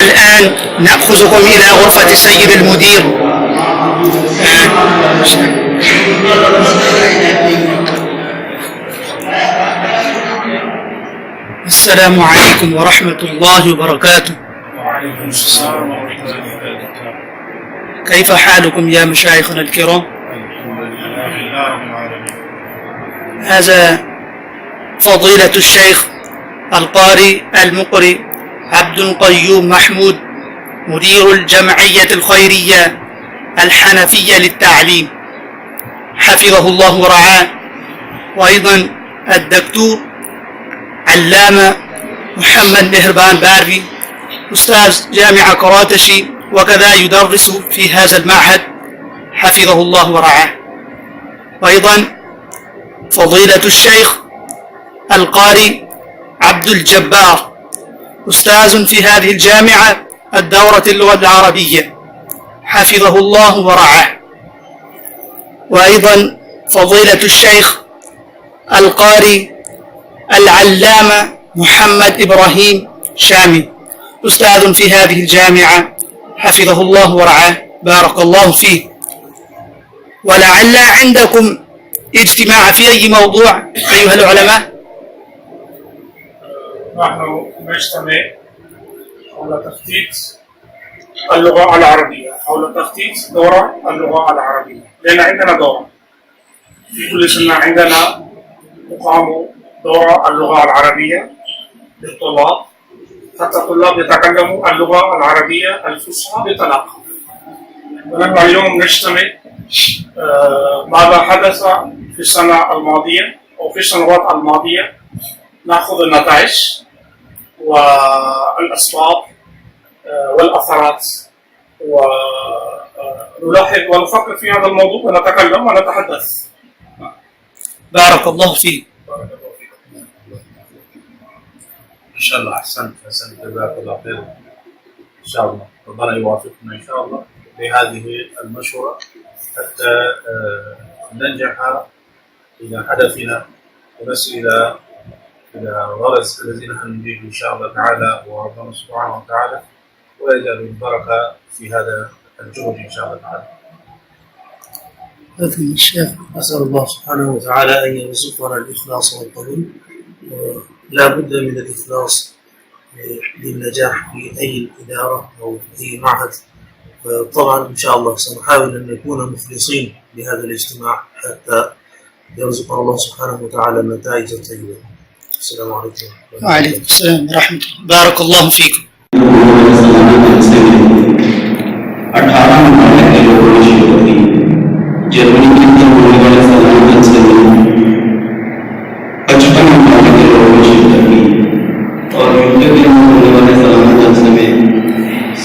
الآن نأخذكم إلى غرفة السيد المدير. السلام عليكم ورحمة الله وبركاته. وعليكم السلام ورحمة الله وبركاته. كيف حالكم يا مشايخنا الكرام؟ الحمد لله رب العالمين. هذا فضيلة الشيخ القارئ المقرئ عبد القيوم محمود، مدير الجمعية الخيرية الحنفية للتعليم، حفظه الله ورعاه. وأيضا الدكتور علامة محمد مهربان باربي، أستاذ جامعة كراتشي، وكذا يدرس في هذا المعهد، حفظه الله ورعاه. وأيضا فضيلة الشيخ القارئ عبد الجبار، أستاذ في هذه الجامعة الدورة اللغة العربية، حفظه الله ورعاه. وأيضا فضيلة الشيخ القارئ العلامة محمد إبراهيم شامي، أستاذ في هذه الجامعة، حفظه الله ورعاه، بارك الله فيه. ولعل عندكم اجتماع في أي موضوع أيها العلماء؟ نحن نجتمع حول تخطيط اللغة العربية، حول تخطيط دورة اللغة العربية، لأن عندنا دورة في كل سنة. عندنا تقام دورة اللغة العربية للطلاب حتى الطلاب يتكلموا اللغة العربية الفصحى بطلاقة. ونحن اليوم نجتمع ماذا حدث في السنة الماضية أو في السنوات الماضية، نأخذ النتائج والأسباب والأثرات، ونلاحظ ونفكر في هذا الموضوع ونتكلم ونتحدث. بارك الله فيك. إن شاء الله أحسنت جزاك الله خير. إن شاء الله ربنا يوافقنا إن شاء الله بهذه المشورة حتى ننجح إلى هدفنا ونصل إلى الغرض الذي نحن نريده إن شاء الله تعالى، وربنا سبحانه وتعالى ويجعل البركة في هذا الجهد إن شاء الله تعالى. أسأل الله سبحانه وتعالى أن يرزقنا الإخلاص والقبول، ولا بد من الإخلاص للنجاح في أي إدارة أو في أي معهد. طبعا إن شاء الله سنحاول أن نكون مخلصين لهذا الاجتماع حتى يرزقنا الله سبحانه وتعالى النتائج الطيبة. السلام عليكم. وعليكم السلام ورحمة الله، بارك الله فيكم. 18 महीने के लोगों ने शुरू कर दी। जर्मनी के अंदर होने वाले सलामत से 55 महीने के लोगों ने शुरू कर दी, और यूके के अंदर होने वाले सलामत से में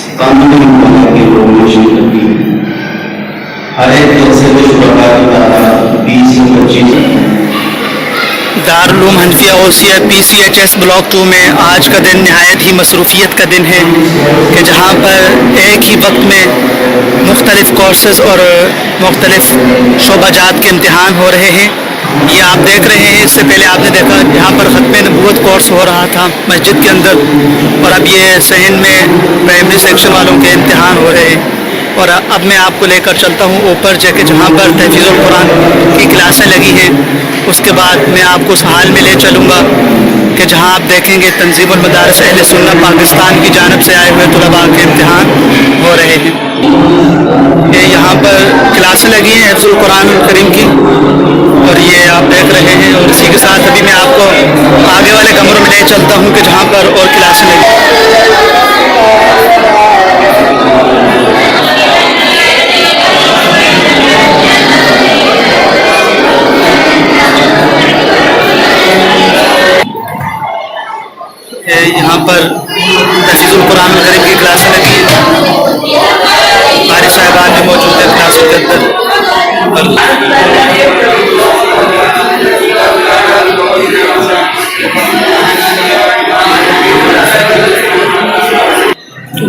97 महीने के लोगों ने शुरू कर दी। हर एक जैसे में शुरुआत की तादाद 20 से 25 दारुल उलूम हनफिया ओसिया PCHS ब्लॉक 2 में आज का दिन नहायत ही मसरूफियत का दिन है कि जहाँ पर एक ही वक्त में मुख्तलिफ़ कोर्सेज़ और मुख्तलिफ़ शोबाजात के इम्तिहान हो रहे हैं। ये आप देख रहे हैं, इससे पहले आपने देखा यहाँ पर ख़त्मे नबूवत कोर्स हो रहा था मस्जिद के अंदर, और अब ये सहन में प्राइमरी सेक्शन वालों के इम्तिहान हो रहे हैं। और अब मैं आपको लेकर चलता हूँ ऊपर जाके जहाँ पर तहफ़ीज़ुल कुरान की क्लासें लगी हैं। उसके बाद मैं आपको उस हाल में ले चलूँगा कि जहाँ आप देखेंगे तंज़ीमुल मदारिस अहले सुन्नत पाकिस्तान की जानिब से आए हुए तलबा के इम्तिहान हो रहे हैं। ये यहाँ पर क्लासें लगी हैं हिफ्ज़ुल कुरान करीम की, और ये आप देख रहे हैं। और इसी के साथ अभी मैं आपको आगे वाले कमरों में ले चलता हूँ कि जहाँ पर और क्लासें लगी। यहाँ पर तहफ़ीज़ुल कुरान करीम की क्लासें लगी हैं, कारी साहिबान भी मौजूद है क्लास के अंदर।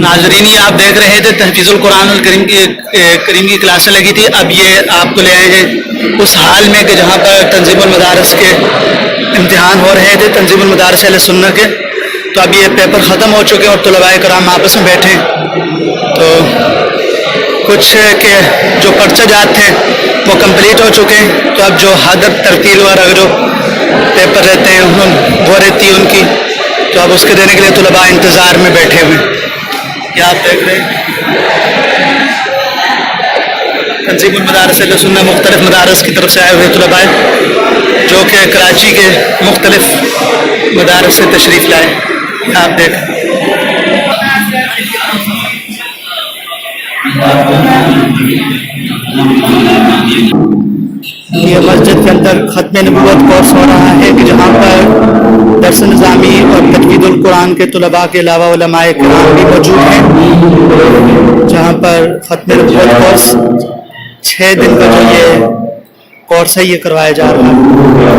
नाज़रीन, ये आप देख रहे थे तहफ़ीज़ुल कुरान करीम की क्लासें लगी थी। अब ये आपको ले आए हैं उस हाल में कि जहाँ पर तंज़ीमुल मदारिस के इम्तिहान हो रहे थे, तंज़ीमुल मदारिस अहले सुन्नत के। تو اب یہ پیپر ختم ہو چکے اور طلباء کرام آپس میں بیٹھے ہیں، تو کچھ کے جو پرچہ جات تھے وہ کمپلیٹ ہو چکے ہیں، تو اب جو حدب ترتیل وغیرہ جو پیپر رہتے ہیں وہ رہتی ہے ان کی، تو اب اس کے دینے کے لیے طلباء انتظار میں بیٹھے ہوئے ہیں. کیا آپ دیکھ رہے ہیں تنظیم المدارس اہل سنہ مختلف مدارس کی طرف سے آئے ہوئے طلباء جو کہ کراچی کے مختلف مدارس سے تشریف لائے. آپ دیکھ یہ مسجد کے اندر ختم نبوت کورس ہو رہا ہے کہ جہاں پر درس نظامی اور تجوید القرآن کے طلباء کے علاوہ علماء کرام بھی موجود ہیں، جہاں پر ختم نبوت کورس 6 دن کا جو یہ کورس ہے یہ کروایا جا رہا ہے.